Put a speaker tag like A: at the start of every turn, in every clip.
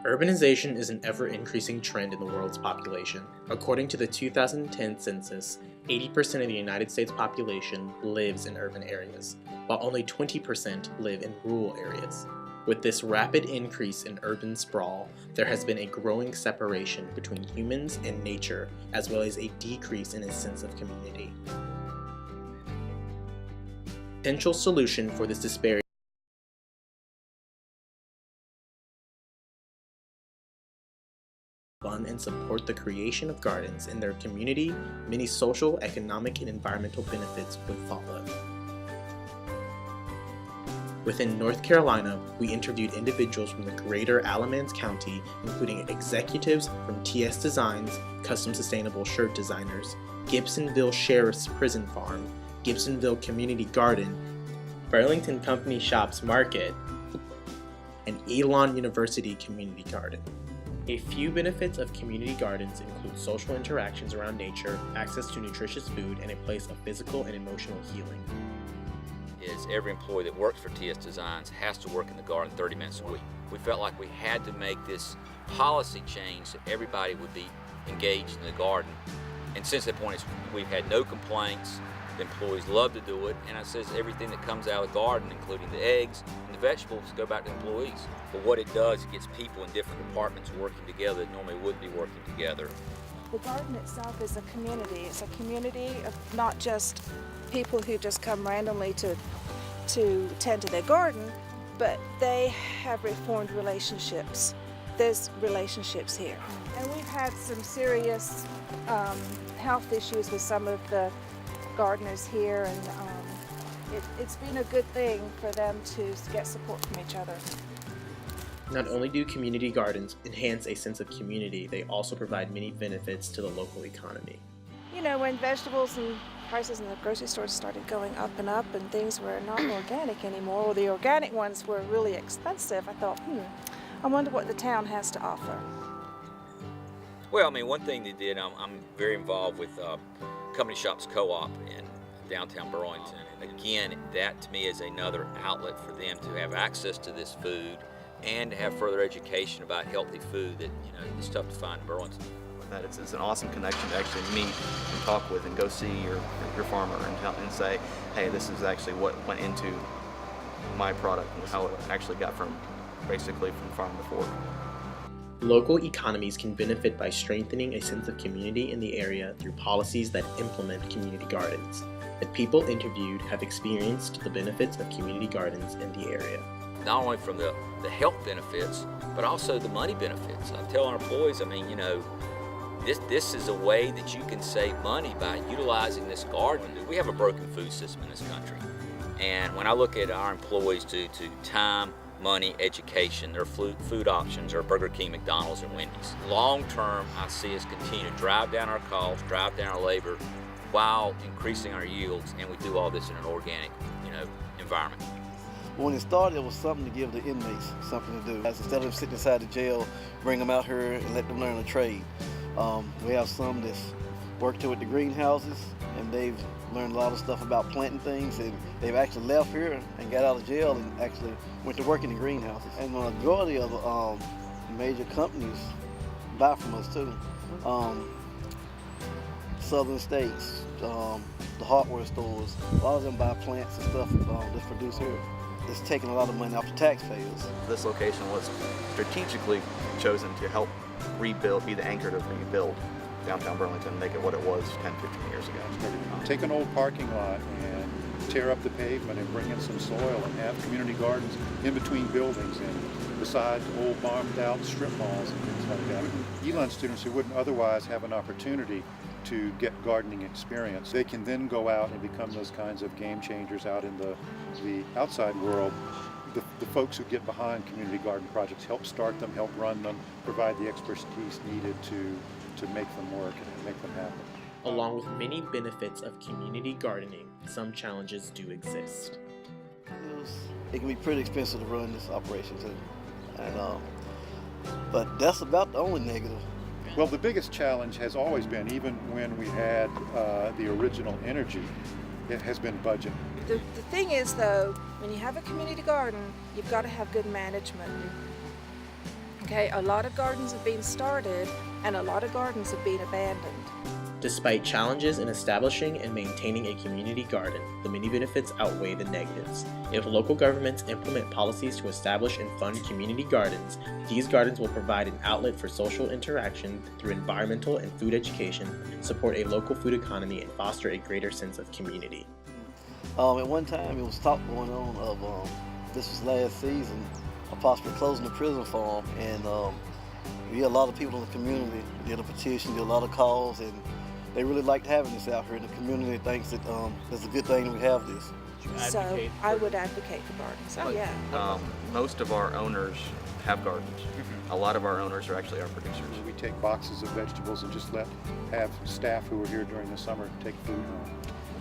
A: Urbanization is an ever-increasing trend in the world's population. According to the 2010 census, 80% of the United States population lives in urban areas, while only 20% live in rural areas. With this rapid increase in urban sprawl, there has been a growing separation between humans and nature, as well as a decrease in a sense of community. Potential solution for this disparity fund and support the creation of gardens in their community. Many social, economic, and environmental benefits would follow. Within North Carolina, we interviewed individuals from the greater Alamance County, including executives from TS Designs, Custom Sustainable Shirt Designers, Gibsonville Sheriff's Prison Farm, Gibsonville Community Garden, Burlington Company Shops Market, and Elon University Community Garden. A few benefits of community gardens include social interactions around nature, access to nutritious food, and a place of physical and emotional healing.
B: Every employee that works for TS Designs has to work in the garden 30 minutes a week. We felt like we had to make this policy change that everybody would be engaged in the garden. And since that point, we've had no complaints. The employees love to do it, and it says everything that comes out of the garden, including the eggs and the vegetables, go back to the employees. But what it does, it gets people in different departments working together that normally wouldn't be working together.
C: The garden itself is a community. It's a community of not just people who just come randomly to tend to their garden, but they have reformed relationships. There's relationships here. And we've had some serious health issues with some of the gardeners here, and it's been a good thing for them to get support from each other.
A: Not only do community gardens enhance a sense of community, they also provide many benefits to the local economy.
C: You know, when vegetables and prices in the grocery stores started going up and things were not organic anymore, or the organic ones were really expensive, I thought, I wonder what the town has to offer.
B: Well, I mean, one thing they did, I'm very involved with Company Shops Co-op in downtown Burlington. And again, that to me is another outlet for them to have access to this food and to have further education about healthy food that, is tough to find in Burlington.
D: That it's an awesome connection to actually meet and talk with and go see your farmer and say, hey, this is actually what went into my product and how it actually got basically from farm to fork.
A: Local economies can benefit by strengthening a sense of community in the area through policies that implement community gardens. The people interviewed have experienced the benefits of community gardens in the area.
B: Not only from the health benefits, but also the money benefits. I tell our employees, this is a way that you can save money by utilizing this garden. We have a broken food system in this country. And when I look at our employees to time, money, education, their food options are Burger King, McDonald's, and Wendy's. Long term, I see us continue to drive down our costs, drive down our labor, while increasing our yields, and we do all this in an organic, environment.
E: When it started, it was something to give the inmates something to do. Instead of them sitting inside the jail, bring them out here and let them learn a trade. We have some that's worked here with the greenhouses, and they've learned a lot of stuff about planting things, and they've actually left here and got out of jail and actually went to work in the greenhouses. And the majority of the major companies buy from us too. Southern states, the hardware stores, a lot of them buy plants and stuff that's produced here. It's taking a lot of money off the taxpayers.
D: This location was strategically chosen to help rebuild, be the anchor to rebuild downtown Burlington, make it what it was 10, 15 years ago.
F: Take an old parking lot and tear up the pavement and bring in some soil and have community gardens in between buildings and beside old bombed out strip malls and things like that. Elon students who wouldn't otherwise have an opportunity to get gardening experience, they can then go out and become those kinds of game changers out in the outside world. The folks who get behind community garden projects help start them, help run them, provide the expertise needed to make them work and make them happen.
A: Along with many benefits of community gardening, some challenges do exist.
E: It can be pretty expensive to run this operation too, but that's about the only negative.
F: Well, the biggest challenge has always been, even when we had the original energy, it has been budget.
C: The thing is, though, when you have a community garden, you've got to have good management. Okay, a lot of gardens have been started and a lot of gardens have been abandoned.
A: Despite challenges in establishing and maintaining a community garden, the many benefits outweigh the negatives. If local governments implement policies to establish and fund community gardens, these gardens will provide an outlet for social interaction through environmental and food education, support a local food economy, and foster a greater sense of community.
E: At one time, it was talk going on of this was last season, possibly closing the prison farm, and we had a lot of people in the community did a petition, did a lot of calls, and they really liked having this out here. And the community thinks that it's a good thing that we have this.
C: So I would advocate for gardens. Oh yeah.
D: Most of our owners have gardens. A lot of our owners are actually our producers.
F: We take boxes of vegetables and just have staff who are here during the summer take food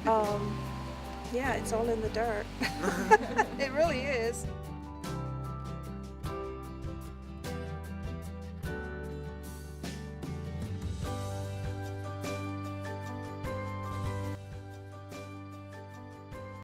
F: home.
C: Yeah, it's all in the dirt. It really is.